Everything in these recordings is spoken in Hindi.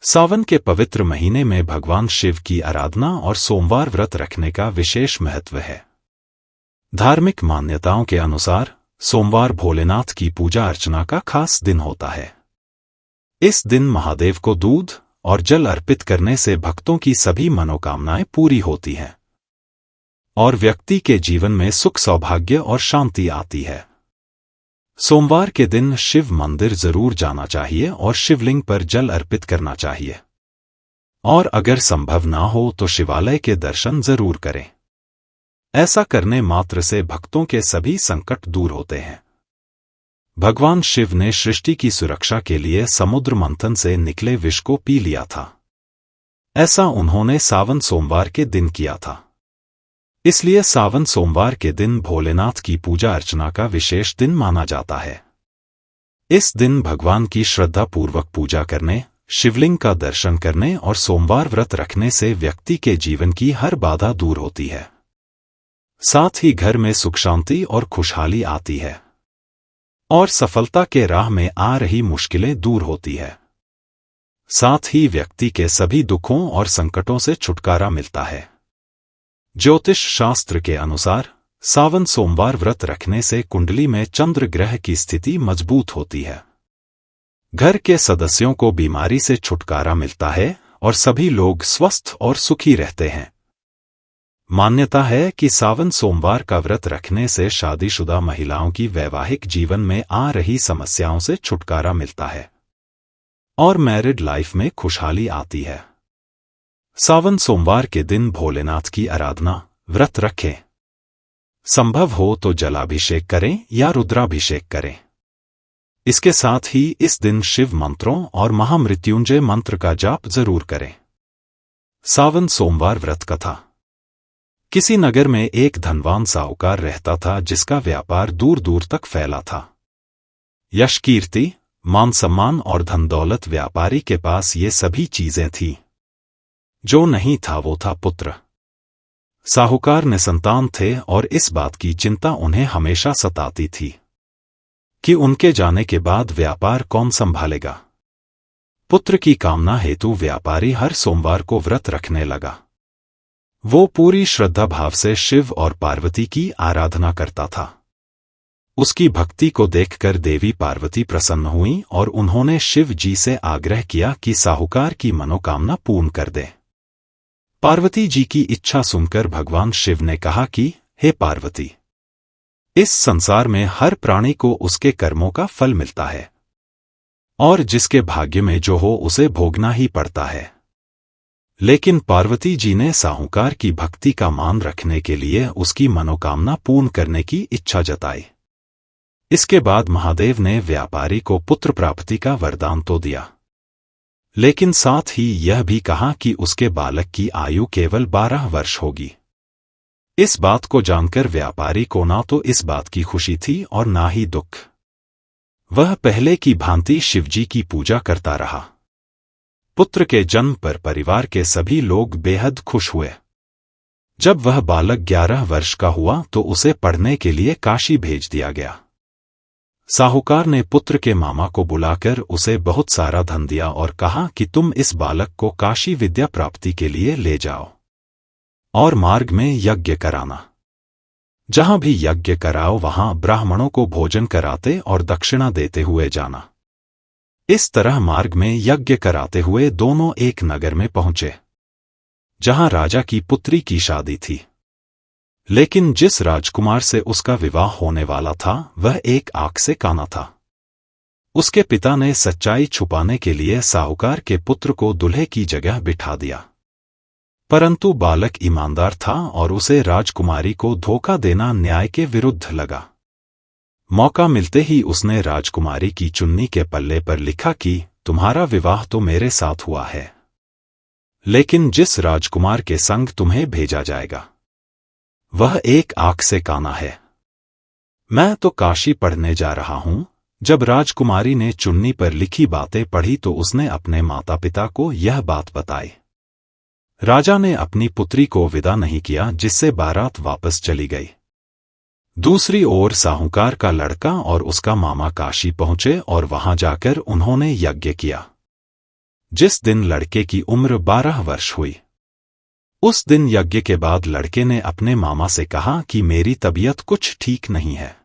सावन के पवित्र महीने में भगवान शिव की आराधना और सोमवार व्रत रखने का विशेष महत्व है। धार्मिक मान्यताओं के अनुसार सोमवार भोलेनाथ की पूजा अर्चना का खास दिन होता है। इस दिन महादेव को दूध और जल अर्पित करने से भक्तों की सभी मनोकामनाएं पूरी होती हैं और व्यक्ति के जीवन में सुख सौभाग्य और शांति आती है। सोमवार के दिन शिव मंदिर जरूर जाना चाहिए और शिवलिंग पर जल अर्पित करना चाहिए, और अगर संभव ना हो तो शिवालय के दर्शन जरूर करें। ऐसा करने मात्र से भक्तों के सभी संकट दूर होते हैं। भगवान शिव ने सृष्टि की सुरक्षा के लिए समुद्र मंथन से निकले विष को पी लिया था। ऐसा उन्होंने सावन सोमवार के दिन किया था। इसलिए सावन सोमवार के दिन भोलेनाथ की पूजा अर्चना का विशेष दिन माना जाता है। इस दिन भगवान की श्रद्धापूर्वक पूजा करने, शिवलिंग का दर्शन करने और सोमवार व्रत रखने से व्यक्ति के जीवन की हर बाधा दूर होती है। साथ ही घर में सुख शांति और खुशहाली आती है और सफलता के राह में आ रही मुश्किलें दूर होती है। साथ ही व्यक्ति के सभी दुखों और संकटों से छुटकारा मिलता है। ज्योतिष शास्त्र के अनुसार सावन सोमवार व्रत रखने से कुंडली में चंद्र ग्रह की स्थिति मजबूत होती है। घर के सदस्यों को बीमारी से छुटकारा मिलता है और सभी लोग स्वस्थ और सुखी रहते हैं। मान्यता है कि सावन सोमवार का व्रत रखने से शादीशुदा महिलाओं की वैवाहिक जीवन में आ रही समस्याओं से छुटकारा मिलता है और मैरिड लाइफ में खुशहाली आती है। सावन सोमवार के दिन भोलेनाथ की आराधना व्रत रखें। संभव हो तो जलाभिषेक करें या रुद्राभिषेक करें। इसके साथ ही इस दिन शिव मंत्रों और महामृत्युंजय मंत्र का जाप जरूर करें। सावन सोमवार व्रत कथा। किसी नगर में एक धनवान साहूकार रहता था जिसका व्यापार दूर दूर तक फैला था। यश कीर्ति, मान सम्मान और धन दौलत व्यापारी के पास ये सभी चीजें थीं। जो नहीं था वो था पुत्र। साहूकार निसंतान थे और इस बात की चिंता उन्हें हमेशा सताती थी कि उनके जाने के बाद व्यापार कौन संभालेगा। पुत्र की कामना हेतु व्यापारी हर सोमवार को व्रत रखने लगा। वो पूरी श्रद्धा भाव से शिव और पार्वती की आराधना करता था। उसकी भक्ति को देखकर देवी पार्वती प्रसन्न हुईं और उन्होंने शिव जी से आग्रह किया कि साहूकार की मनोकामना पूर्ण कर दे। पार्वती जी की इच्छा सुनकर भगवान शिव ने कहा कि हे पार्वती, इस संसार में हर प्राणी को उसके कर्मों का फल मिलता है और जिसके भाग्य में जो हो उसे भोगना ही पड़ता है। लेकिन पार्वती जी ने साहूकार की भक्ति का मान रखने के लिए उसकी मनोकामना पूर्ण करने की इच्छा जताई। इसके बाद महादेव ने व्यापारी को पुत्र प्राप्ति का वरदान तो दिया, लेकिन साथ ही यह भी कहा कि उसके बालक की आयु केवल 12 वर्ष होगी। इस बात को जानकर व्यापारी को ना तो इस बात की खुशी थी और ना ही दुख। वह पहले की भांति शिवजी की पूजा करता रहा। पुत्र के जन्म पर परिवार के सभी लोग बेहद खुश हुए। जब वह बालक 11 वर्ष का हुआ तो उसे पढ़ने के लिए काशी भेज दिया गया। साहूकार ने पुत्र के मामा को बुलाकर उसे बहुत सारा धन दिया और कहा कि तुम इस बालक को काशी विद्या प्राप्ति के लिए ले जाओ और मार्ग में यज्ञ कराना। जहां भी यज्ञ कराओ वहां ब्राह्मणों को भोजन कराते और दक्षिणा देते हुए जाना। इस तरह मार्ग में यज्ञ कराते हुए दोनों एक नगर में पहुंचे जहां राजा की पुत्री की शादी थी। लेकिन जिस राजकुमार से उसका विवाह होने वाला था वह एक आंख से काना था। उसके पिता ने सच्चाई छुपाने के लिए साहूकार के पुत्र को दूल्हे की जगह बिठा दिया, परंतु बालक ईमानदार था और उसे राजकुमारी को धोखा देना न्याय के विरुद्ध लगा। मौका मिलते ही उसने राजकुमारी की चुन्नी के पल्ले पर लिखा कि तुम्हारा विवाह तो मेरे साथ हुआ है, लेकिन जिस राजकुमार के संग तुम्हें भेजा जाएगा वह एक आंख से काना है। मैं तो काशी पढ़ने जा रहा हूं। जब राजकुमारी ने चुन्नी पर लिखी बातें पढ़ी तो उसने अपने माता पिता को यह बात बताई। राजा ने अपनी पुत्री को विदा नहीं किया, जिससे बारात वापस चली गई। दूसरी ओर साहूकार का लड़का और उसका मामा काशी पहुंचे और वहां जाकर उन्होंने यज्ञ किया। जिस दिन लड़के की उम्र 12 वर्ष हुई, उस दिन यज्ञ के बाद लड़के ने अपने मामा से कहा कि मेरी तबीयत कुछ ठीक नहीं है।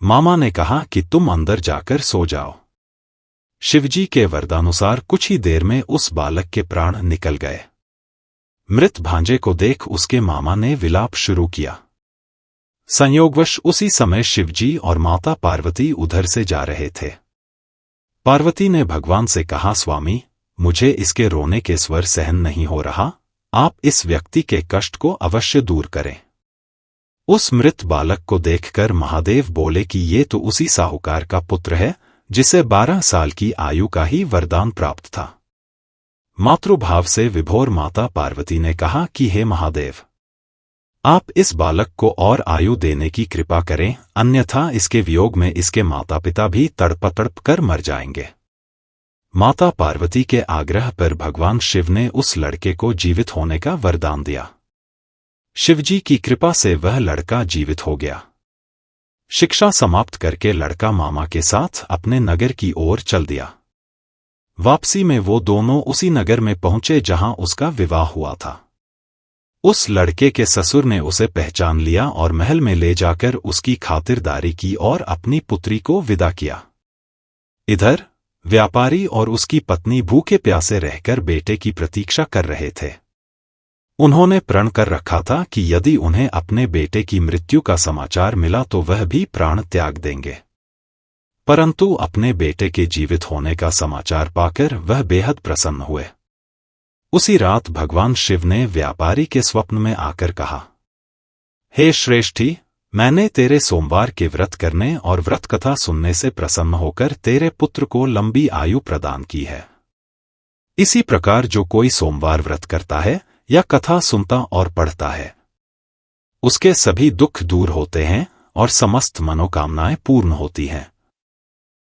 मामा ने कहा कि तुम अंदर जाकर सो जाओ। शिवजी के वरदानुसार कुछ ही देर में उस बालक के प्राण निकल गए। मृत भांजे को देख उसके मामा ने विलाप शुरू किया। संयोगवश उसी समय शिवजी और माता पार्वती उधर से जा रहे थे। पार्वती ने भगवान से कहा, स्वामी, मुझे इसके रोने के स्वर सहन नहीं हो रहा, आप इस व्यक्ति के कष्ट को अवश्य दूर करें। उस मृत बालक को देखकर महादेव बोले कि ये तो उसी साहूकार का पुत्र है जिसे 12 साल की आयु का ही वरदान प्राप्त था। मातृभाव से विभोर माता पार्वती ने कहा कि हे महादेव, आप इस बालक को और आयु देने की कृपा करें, अन्यथा इसके वियोग में इसके माता पिता भी तड़प तड़प कर मर जाएंगे। माता पार्वती के आग्रह पर भगवान शिव ने उस लड़के को जीवित होने का वरदान दिया। शिवजी की कृपा से वह लड़का जीवित हो गया। शिक्षा समाप्त करके लड़का मामा के साथ अपने नगर की ओर चल दिया। वापसी में वो दोनों उसी नगर में पहुंचे जहां उसका विवाह हुआ था। उस लड़के के ससुर ने उसे पहचान लिया और महल में ले जाकर उसकी खातिरदारी की और अपनी पुत्री को विदा किया। इधर व्यापारी और उसकी पत्नी भूखे प्यासे रहकर बेटे की प्रतीक्षा कर रहे थे। उन्होंने प्रण कर रखा था कि यदि उन्हें अपने बेटे की मृत्यु का समाचार मिला तो वह भी प्राण त्याग देंगे। परंतु अपने बेटे के जीवित होने का समाचार पाकर वह बेहद प्रसन्न हुए। उसी रात भगवान शिव ने व्यापारी के स्वप्न में आकर कहा, हे श्रेष्ठी, मैंने तेरे सोमवार के व्रत करने और व्रत कथा सुनने से प्रसन्न होकर तेरे पुत्र को लंबी आयु प्रदान की है। इसी प्रकार जो कोई सोमवार व्रत करता है या कथा सुनता और पढ़ता है, उसके सभी दुख दूर होते हैं और समस्त मनोकामनाएं पूर्ण होती हैं।